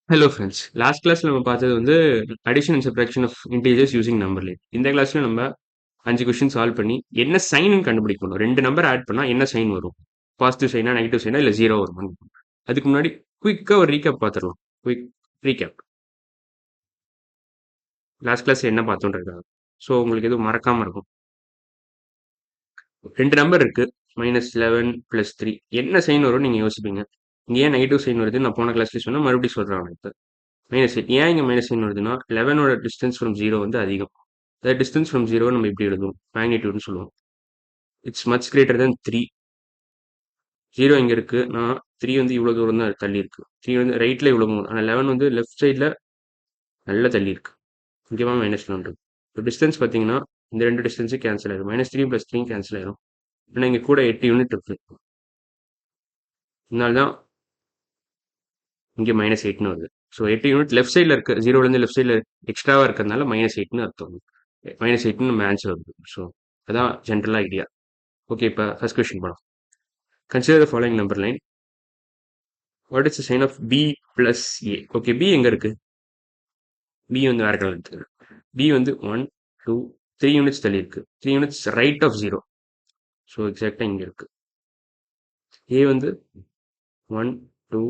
Hello friends. Last கிளாஸ்ல நம்ம பார்த்தது வந்து addition and subtraction of integers using number line. இந்த கிளாஸ்ல நம்ம 5 கொஸ்டின் சால்வ் பண்ணி என்ன சைன் கண்டுபிடிக்கணும். 2 நம்பர் ஆட் பண்ணா என்ன சைன் வரும்? பாசிட்டிவ் சைனா, நெகட்டிவ் சைனா, இல்ல 0 வருமா? அதுக்கு முன்னாடி குயிக்கா ஒரு ரீகேப் பார்த்துடலாம். Quick recap. லாஸ்ட் கிளாஸ் என்ன பார்த்தோன்றதுக்காக. ஸோ உங்களுக்கு எதுவும் மறக்காம இருக்கும். 2 நம்பர் இருக்கு. -11 +3 என்ன சைன் வரும்னு நீங்க யோசிப்பீங்க. இங்க ஏன் நெகட்டிவ் சைன் வருதுன்னு நான் போன கிளாஸ்ல சொன்னா மறுபடியும் சொல்றேன் உங்களுக்கு. மைனஸ் சைன் ஏன் இங்க மைனஸ் சைன் வருதுன்னா 11ஓட டிஸ்டன்ஸ் ஃப்ரம் 0 வந்து அதிகம். The distance from 0 நம்ம இப்படி எழுதுவோம் மேக்னிடியூட்னு சொல்லுவோம். It's much greater than 3. 0 இங்க இருக்கு. நான் 3 வந்து இவ்வளவு தூரம் தான் தள்ளி இருக்கு. 3 வந்து ரைட்ல இவ்வளவு மூணு. ஆனா 11 வந்து லெஃப்ட் சைட்ல நல்லா தள்ளி இருக்கு. முக்கியமா -1 இருக்கு. இப்போ டிஸ்டன்ஸ் பார்த்தீங்கன்னா இந்த ரெண்டு டிஸ்டன்ஸும் கேன்சல் ஆயிடும். -3 + 3 கேன்சல் ஆயிடும். ஏன்னா இங்க கூட 8 யூனிட் இருக்கு. அதனால தான் இங்க -8ன்னு வருது. ஸோ 8 யூனிட் லெஃப்ட் சைட்ல இருக்கு. 0ல இருந்து லெஃப்ட் சைட்ல எக்ஸ்ட்ராவா இருக்கிறதுனால -8ன்னு அர்த்தம். -8ன்னு நம்ம ஆன்சர் வருது. ஸோ அதான் ஜென்ரலா ஐடியா. ஓகே, இப்போ ஃபர்ஸ்ட் கொஸ்டின் போலாம். Consider the following number line. What is the sign of B plus A? Okay, B எங்க இருக்கு? பி வந்து வேற கலர் எடுத்துக்கிறேன். பி வந்து 1 2 3 யூனிட்ஸ் தள்ளி இருக்கு. 3 யூனிட்ஸ் ரைட் ஆஃப் 0. ஸோ எக்ஸாக்டா இங்க இருக்கு. ஏ வந்து 1 2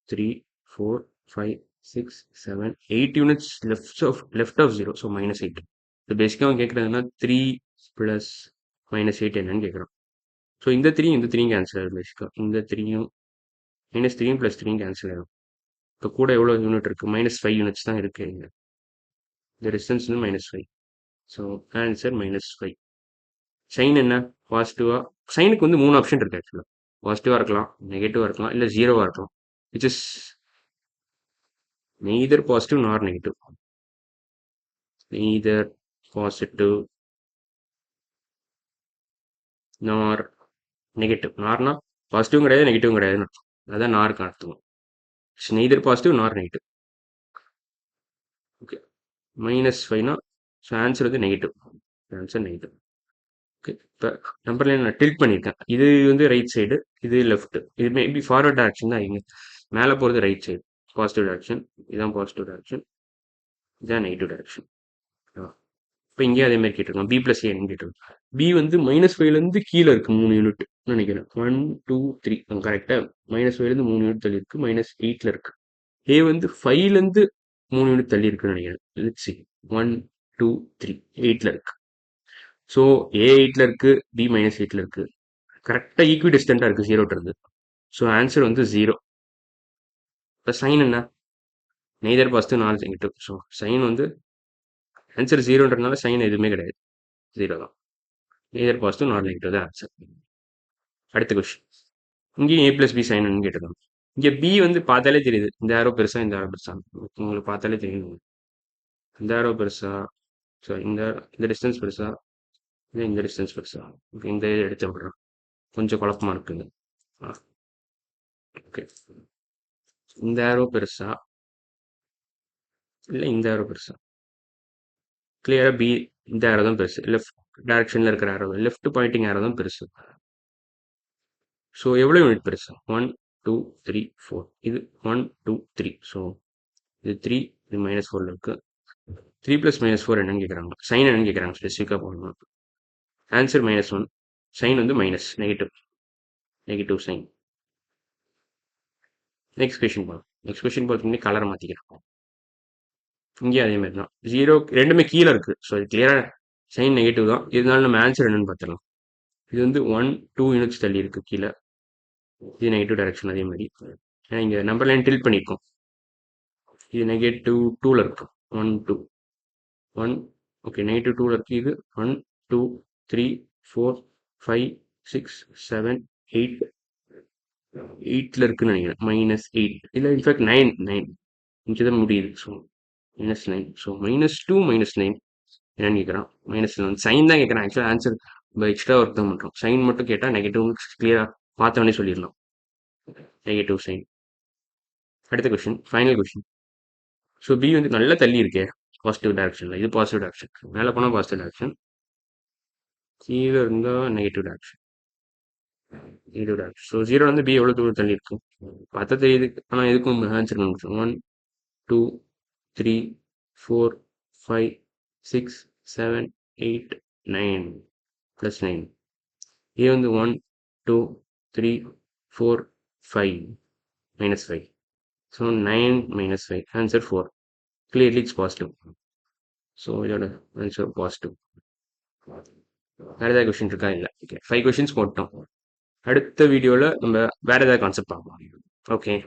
3 4 5 6 7 8 யூனிட்ஸ் லெஃப்ட் ஆஃப் 0. ஸோ -8. இது பேசிக்காக அவன் கேட்கறதுன்னா 3 பிளஸ் -8 என்னன்னு கேட்குறான். ஸோ இந்த 3 இந்த 3 கேன்சல் ஆயிடும். பேசிக்கா இந்த 3யும் -3 + 3 கேன்சல் ஆயிடும். இப்போ கூட எவ்வளோ யூனிட் இருக்கு? -5 யூனிட்ஸ் தான் இருக்கு இங்க. இந்த டிஸ்டன்ஸ் வந்து -5. So answer -5. சைன் என்ன? பாசிட்டிவா? சைனுக்கு வந்து 3 ஆப்ஷன் இருக்கு ஆக்சுவலா. பாசிட்டிவா இருக்கலாம், நெகட்டிவா இருக்கலாம், இல்ல 0வா இருக்கலாம். Which is neither positive nor negative. Neither positive nor negative. நார்னா பாசிட்டிவும் கிடையாது, நெகட்டிவும் கிடையாதுன்னு அர்த்தம். அதான் நாருக்கு அர்த்தம். Neither positive nor negative. Okay, -5னா ஸோ ஆன்சர் வந்து நெகட்டிவ். Answer negative. ஓகே, இப்போ நம்பர் லைன் நான் டில்ட் பண்ணியிருக்கேன். இது வந்து ரைட் சைடு, இது லெஃப்ட். இது மேபி ஃபார்வர்ட் டைரக்ஷன் தான். இங்க மேலே போகிறது ரைட் சைடு பாசிட்டிவ் டைரக்ஷன். இதான் பாசிட்டிவ் டைரக்ஷன், இதான் நெகட்டிவ் டைரக்ஷன். இப்போ இங்கேயும் அதே மாதிரி கேட்டிருக்கோம். பி பிளஸ் ஏன்னு கேட்டிருக்கோம். பி வந்து -5லேருந்து கீழே இருக்கு 3 யூனிட் நினைக்கிறேன். 1 2 3 கரெக்டாக -5லேருந்து 3 யூனிட் தள்ளி இருக்கு. -8ல இருக்கு. ஏ வந்து 5லேருந்து 3 யூனிட் தள்ளி இருக்குன்னு நினைக்கிறேன். லெட்ஸ் see 1 2 3 8ல இருக்கு. ஸோ ஏ 8ல இருக்கு, பி -8ல இருக்கு. கரெக்டாக ஈக்வி டிஸ்டண்டா இருக்கு 0 இருந்து. ஸோ ஆன்சர் வந்து 0. இப்போ சைன் என்ன? Neither positive nor negative. So sign வந்து ஆன்சர் 0ன்றதுனால சைன் எதுவுமே கிடையாது, 0 தான். நெய்தர் பாசிட்டிவ் நார் நெகட்டிவ் தான் ஆன்சர். அடுத்த கொஸ்டின். இங்கேயும் a பிளஸ் பி சைன் கேட்டிருக்காங்க. இங்க பி வந்து பார்த்தாலே தெரியுது. இந்த ஆரோ பெருசா, இந்த ஆரோ பெருசா. உங்களுக்கு பார்த்தாலே தெரியும். இந்த ஆரோ பெருசா, ஸோ இந்த டிஸ்டன்ஸ் பெருசா, இந்த டிஸ்டன்ஸ் பெருசா. ஓகே, இந்த இதை எடுத்து விடுறோம். கொஞ்சம் குழப்பமா இருக்குங்க. ஓகே, இந்த ஆரோ பெருசா இல்லை இந்த ஆரோ பெருசா? கிளியரா பி இந்த ஆரோ தான் பெருசு. லெஃப்ட் டைரக்ஷன்ல இருக்கிற ஆரோ, லெஃப்ட் பாயிண்டிங் ஆரோ தான் பெருசு. ஸோ எவ்வளோ யூனிட் பெருசு? 1 2 3 4. இது 1 2 3. ஸோ இது 3, இது -4ல இருக்கு. 3 + -4 என்னன்னு கேட்குறாங்க. சைன் என்னன்னு கேட்குறாங்க. ஸ்பெசிஃபிக்காக போகணும். ஆன்சர் -1. சைன் வந்து minus, negative. Negative sign. Next question போகலாம். நெக்ஸ்ட் கொஸ்டின் போகிறதுக்கு கலரை மாற்றிக்கிறோம். இங்கேயும் அதே மாதிரி தான். 0 ரெண்டுமே கீழே இருக்கு. ஸோ இது கிளியரா சைன் நெகட்டிவ் தான். இருந்தாலும் நம்ம ஆன்சர் என்னன்னு பார்த்துடலாம். இது வந்து 1 2 யூனிட்ஸ் தள்ளி இருக்கு கீழே. இது நெகட்டிவ் டைரக்ஷன் அதே மாதிரி. ஏன்னா இங்கே நம்பர் லைன் டில்ட் பண்ணியிருக்கோம். இது -2ல இருக்கு. 1 2 1. ஓகே, -2ல இருக்கு. இது 1 2 3 4 5 6 7 8. 8ல இருக்குன்னு நினைக்கிறேன். -8 இல்லை, இன்ஃபேக்ட் 9 9 இங்கே தான் முடியுது. ஸோ -9. ஸோ -2 -9 என்னன்னு கேட்குறான். -9 சைன் தான் கேட்குறான். ஆக்சுவலாக ஆன்சர் எக்ஸ்ட்ரா ஒர்க் தான் பண்ணுறோம். சைன் மட்டும் கேட்டால் நெகட்டிவ் கிளியராக பார்த்தவொடனே சொல்லிடலாம். Negative sign. அடுத்த question, final question. So B வந்து நல்லா தள்ளி இருக்கே பாசிட்டிவ் டைரக்ஷனில். இது பாசிட்டிவ் டைரக்ஷன். மேலே போனால் பாசிட்டிவ் டைரக்ஷன், கீழே இருந்தால் நெகட்டிவ் டைரக்ஷன். ஸோ 0 வந்து பி எவ்வளோ தூரம் தள்ளி இருக்கும் பார்த்தா தெரியுது. ஆனால் எதுக்கும் ஆன்சர் கண்டுபிடிச்சோம். 1 2 3 4 5 6 7 8 9 plus 9. A வந்து 1 2 3 4 5 minus 5. So 9 minus 5. Answer 4. Clearly it's positive. So இதோட answer positive. வேற ஏதாவது கொஸ்டின் இருக்கா? இல்லை. ஓகே, 5 கொஸ்டின்ஸ் போட்டோம். அடுத்த வீடியோவில் நம்ம வேற ஏதாவது கான்செப்ட் பார்க்கலாம். ஓகே.